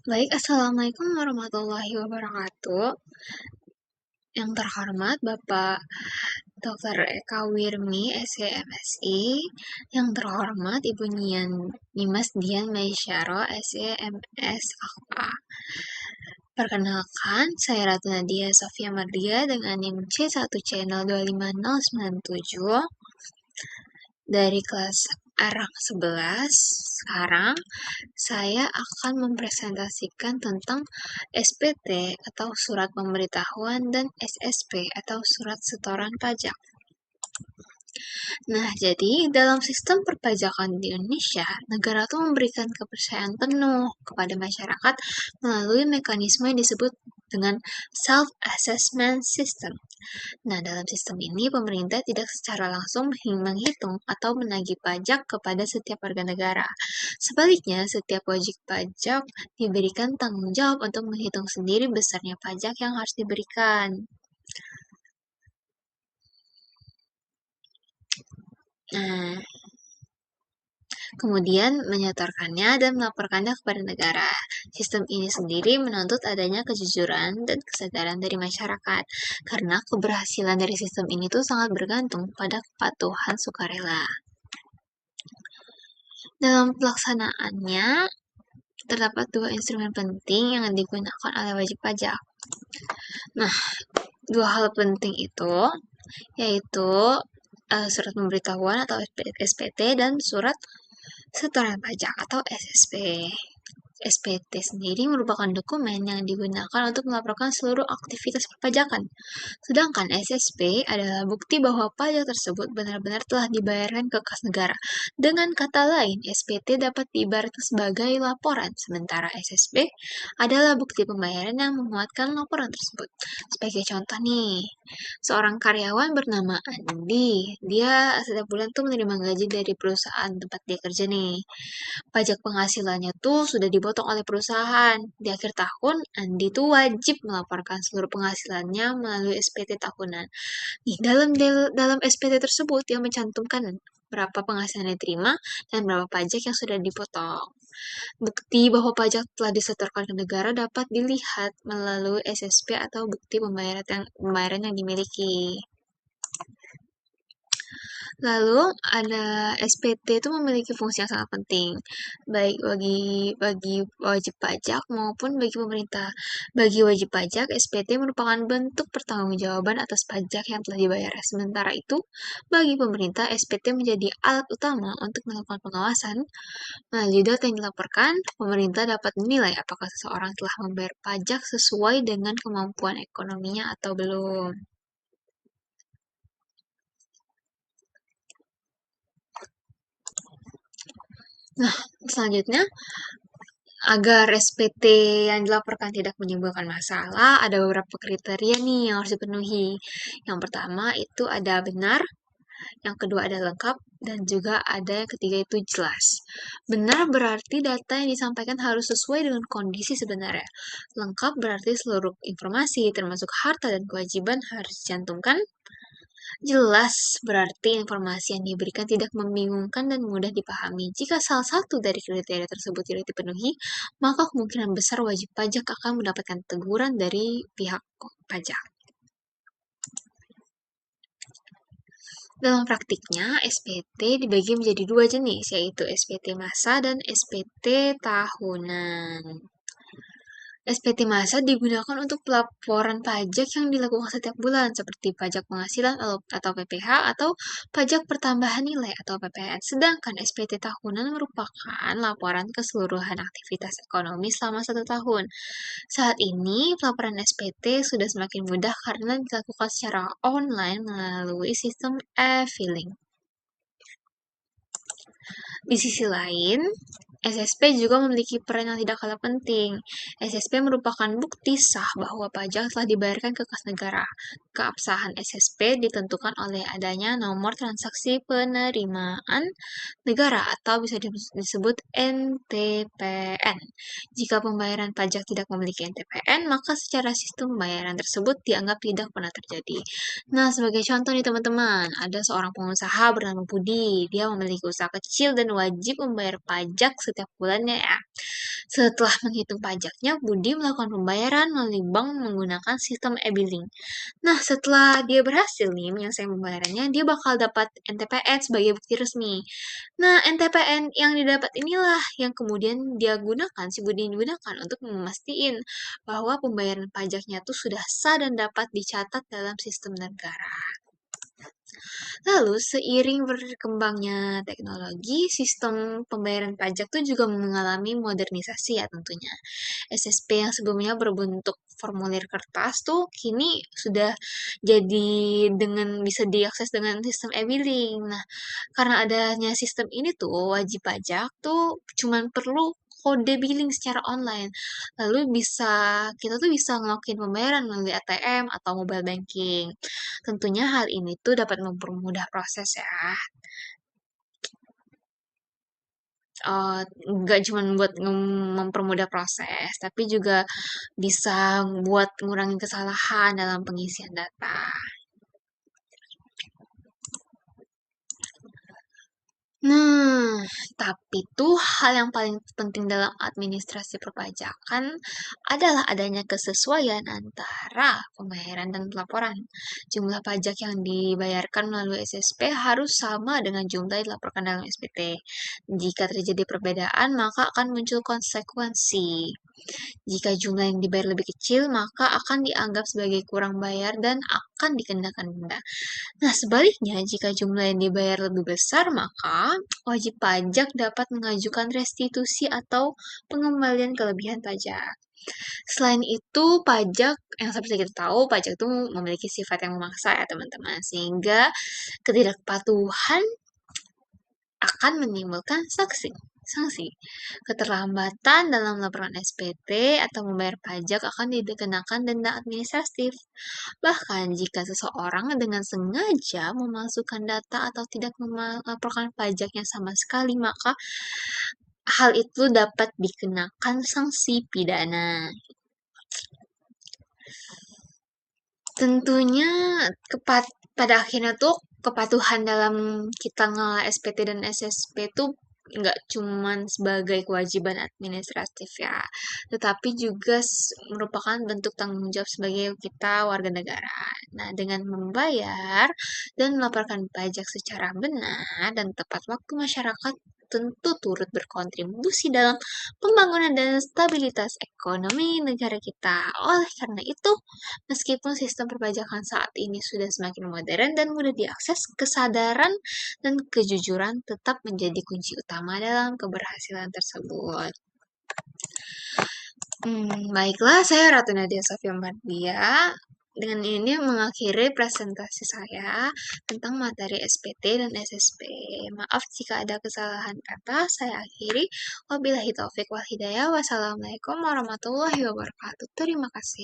Baik, Assalamualaikum warahmatullahi wabarakatuh. Yang terhormat Bapak Dr. Eka Wirmi, SEMSI. Yang terhormat Ibu Nimas Dian Maisyaro, SEMS FA. Perkenalkan, saya Ratu Nadia Sofia Mardia dengan NIM C1 Channel 25097 dari kelas Arang 11. Sekarang saya akan mempresentasikan tentang SPT atau Surat Pemberitahuan dan SSP atau Surat Setoran Pajak. Nah, jadi dalam sistem perpajakan di Indonesia, negara itu memberikan kepercayaan penuh kepada masyarakat melalui mekanisme yang disebut dengan self-assessment system. Nah, dalam sistem ini, pemerintah tidak secara langsung menghitung atau menagih pajak kepada setiap warga negara. Sebaliknya, setiap wajib pajak diberikan tanggung jawab untuk menghitung sendiri besarnya pajak yang harus diberikan. Nah, kemudian menyetorkannya dan melaporkannya kepada negara. Sistem ini sendiri menuntut adanya kejujuran dan kesadaran dari masyarakat, karena keberhasilan dari sistem ini tuh sangat bergantung pada kepatuhan sukarela. Dalam pelaksanaannya, terdapat dua instrumen penting yang digunakan oleh wajib pajak. Nah, dua hal penting itu yaitu surat pemberitahuan atau SPT dan surat setoran pajak atau SSP. SPT sendiri merupakan dokumen yang digunakan untuk melaporkan seluruh aktivitas perpajakan. Sedangkan SSP adalah bukti bahwa pajak tersebut benar-benar telah dibayarkan ke kas negara. Dengan kata lain, SPT dapat diibaratkan sebagai laporan, sementara SSP adalah bukti pembayaran yang memuatkan laporan tersebut. Sebagai contoh nih, seorang karyawan bernama Andi, dia setiap bulan tuh menerima gaji dari perusahaan tempat dia kerja nih. Pajak penghasilannya tuh sudah dipotong oleh perusahaan. Di akhir tahun, Andi tuh wajib melaporkan seluruh penghasilannya melalui SPT tahunan. Nih, dalam SPT tersebut dia mencantumkan berapa penghasilan yang diterima dan berapa pajak yang sudah dipotong. Bukti bahwa pajak telah disetorkan ke negara dapat dilihat melalui SSP atau bukti pembayaran yang dimiliki. Lalu ada SPT itu memiliki fungsi yang sangat penting, baik bagi wajib pajak maupun bagi pemerintah. Bagi wajib pajak, SPT merupakan bentuk pertanggungjawaban atas pajak yang telah dibayar. Sementara itu, bagi pemerintah, SPT menjadi alat utama untuk melakukan pengawasan. Melalui data yang dilaporkan, pemerintah dapat menilai apakah seseorang telah membayar pajak sesuai dengan kemampuan ekonominya atau belum. Nah, selanjutnya, agar SPT yang dilaporkan tidak menimbulkan masalah, ada beberapa kriteria nih yang harus dipenuhi. Yang pertama itu ada benar, yang kedua ada lengkap, dan juga ada yang ketiga itu jelas. Benar berarti data yang disampaikan harus sesuai dengan kondisi sebenarnya. Lengkap berarti seluruh informasi termasuk harta dan kewajiban harus dicantumkan. Jelas berarti informasi yang diberikan tidak membingungkan dan mudah dipahami. Jika salah satu dari kriteria tersebut tidak dipenuhi, maka kemungkinan besar wajib pajak akan mendapatkan teguran dari pihak pajak. Dalam praktiknya, SPT dibagi menjadi dua jenis, yaitu SPT masa dan SPT tahunan. SPT masa digunakan untuk pelaporan pajak yang dilakukan setiap bulan, seperti pajak penghasilan atau PPH atau pajak pertambahan nilai atau PPN. Sedangkan SPT tahunan merupakan laporan keseluruhan aktivitas ekonomi selama 1 tahun. Saat ini, pelaporan SPT sudah semakin mudah karena dilakukan secara online melalui sistem e-filing. Di sisi lain, SSP juga memiliki peran yang tidak kalah penting. SSP merupakan bukti sah bahwa pajak telah dibayarkan ke kas negara. Keabsahan SSP ditentukan oleh adanya nomor transaksi penerimaan negara atau bisa disebut NTPN. Jika pembayaran pajak tidak memiliki NTPN, maka secara sistem pembayaran tersebut dianggap tidak pernah terjadi. Nah, sebagai contoh nih teman-teman, ada seorang pengusaha bernama Budi. Dia memiliki usaha kecil dan wajib membayar pajak setiap bulannya ya. Setelah menghitung pajaknya, Budi melakukan pembayaran melalui bank menggunakan sistem e-billing. Nah, setelah dia berhasil nih menyelesaikan pembayarannya, dia bakal dapat NTPN sebagai bukti resmi. Nah, NTPN yang didapat inilah yang kemudian si Budi gunakan untuk memastikan bahwa pembayaran pajaknya tuh sudah sah dan dapat dicatat dalam sistem negara. Lalu, seiring berkembangnya teknologi, sistem pembayaran pajak tuh juga mengalami modernisasi ya tentunya. SSP yang sebelumnya berbentuk formulir kertas tuh kini sudah jadi bisa diakses dengan sistem e-billing. Nah, karena adanya sistem ini tuh wajib pajak tuh cuman perlu kode billing secara online. Lalu kita tuh bisa ngelakuin pembayaran melalui ATM atau mobile banking. Tentunya hal ini tuh dapat mempermudah proses ya. eh, nggak cuma buat mempermudah proses, tapi juga bisa buat ngurangin kesalahan dalam pengisian data. Nah, tapi tuh hal yang paling penting dalam administrasi perpajakan adalah adanya kesesuaian antara pembayaran dan pelaporan. Jumlah pajak yang dibayarkan melalui SSP harus sama dengan jumlah yang dilaporkan dalam SPT. Jika terjadi perbedaan, maka akan muncul konsekuensi. Jika jumlah yang dibayar lebih kecil, maka akan dianggap sebagai kurang bayar dan akan dikenakan denda. Nah, sebaliknya, jika jumlah yang dibayar lebih besar, maka wajib pajak dapat mengajukan restitusi atau pengembalian kelebihan pajak. Selain itu, yang seperti kita tahu, pajak itu memiliki sifat yang memaksa ya teman-teman, sehingga ketidakpatuhan akan menimbulkan sanksi. Keterlambatan dalam laporan SPT atau membayar pajak akan dikenakan denda administratif. Bahkan jika seseorang dengan sengaja memasukkan data atau tidak melaporkan pajaknya sama sekali, maka hal itu dapat dikenakan sanksi pidana. Tentunya pada akhirnya tuh kepatuhan dalam kita ngelola SPT dan SSP tuh nggak cuman sebagai kewajiban administratif ya, tetapi juga merupakan bentuk tanggung jawab sebagai kita warga negara. Nah, dengan membayar dan melaporkan pajak secara benar dan tepat waktu, masyarakat tentu turut berkontribusi dalam pembangunan dan stabilitas ekonomi negara kita. Oleh karena itu, meskipun sistem perpajakan saat ini sudah semakin modern dan mudah diakses, kesadaran dan kejujuran tetap menjadi kunci utama dalam keberhasilan tersebut. Baiklah, saya Ratu Nadia Sofia Mardia. Dengan ini mengakhiri presentasi saya tentang materi SPT dan SSP. Maaf jika ada kesalahan kata, saya akhiri. Wabillahi taufik wal hidayah. Wassalamualaikum warahmatullahi wabarakatuh. Terima kasih.